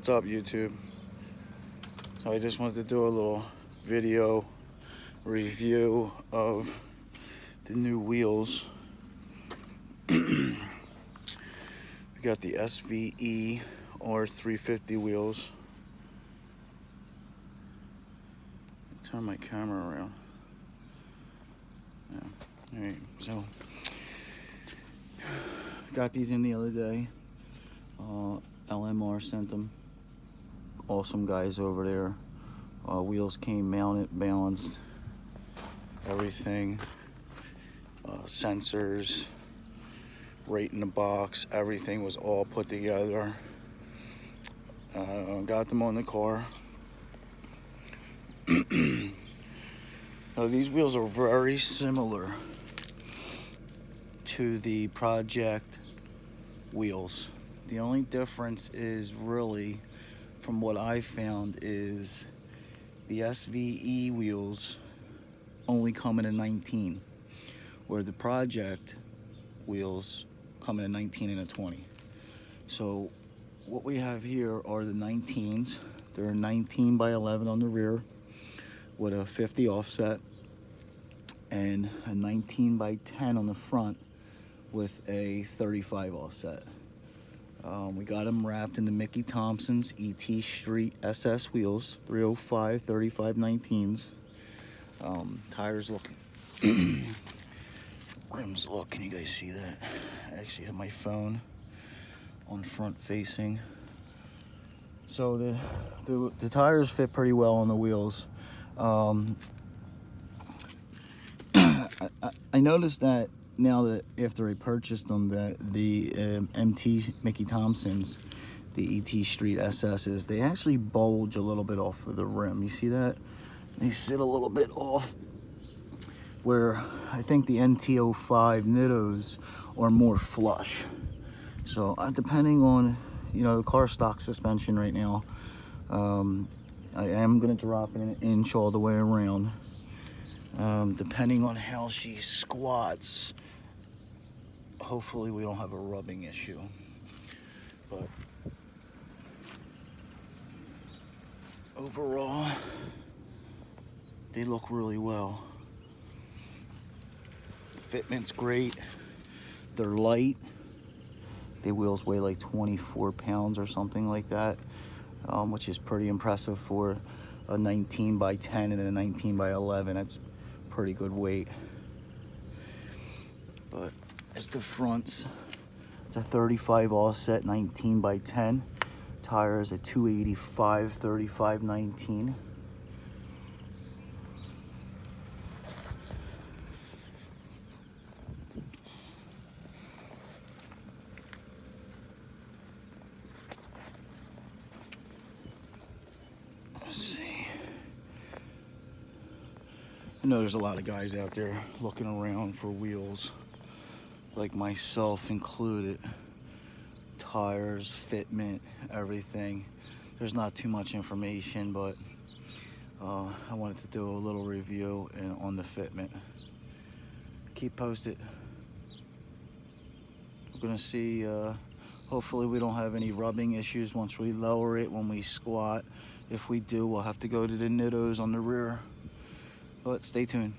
What's up, YouTube? So I just wanted to do a little video review of the new wheels. We got the Sve R350 wheels. Turn my camera around. Yeah. All right, so got these in the other day. LMR sent them. Awesome guys over there. Wheels came mounted, balanced, everything. Sensors, right in the box. Everything was all put together. Got them on the car. Now, these wheels are very similar to the Project wheels. The only difference is really, from what I found, is the Sve wheels only come in a 19, where the Project wheels come in a 19 and a 20. So what we have here are the 19s. They're 19 by 11 on the rear with a 50 offset, and a 19 by 10 on the front with a 35 offset. We got them wrapped in the Mickey Thompson's ET Street SS wheels, 305 35 19s. Tires looking rims look, can you guys see that? I actually have my phone on front facing. So the tires fit pretty well on the wheels. I noticed that now that after I purchased them, that the MT Mickey Thompsons, the ET Street SS's, they actually bulge a little bit off of the rim. You see that? They sit a little bit off, where I think the NT05 Nittos are more flush. So depending on, you know, the car stock suspension right now, I am going to drop it an inch all the way around. Depending on how she squats, hopefully we don't have a rubbing issue. But overall, they look really well. Fitment's great. They're light. The wheels weigh like 24 pounds or something like that, which is pretty impressive for a 19 by 10 and a 19 by 11. That's pretty good weight. But it's the fronts. It's a 35 offset 19 by 10. Tires at 285 35 19. Let's see. I know there's a lot of guys out there looking around for wheels, like myself included. Tires, fitment, everything. There's not too much information, but I wanted to do a little review on the fitment. Keep posted. We're gonna see, hopefully we don't have any rubbing issues once we lower it when we squat. If we do, we'll have to go to the Nittos on the rear. But stay tuned.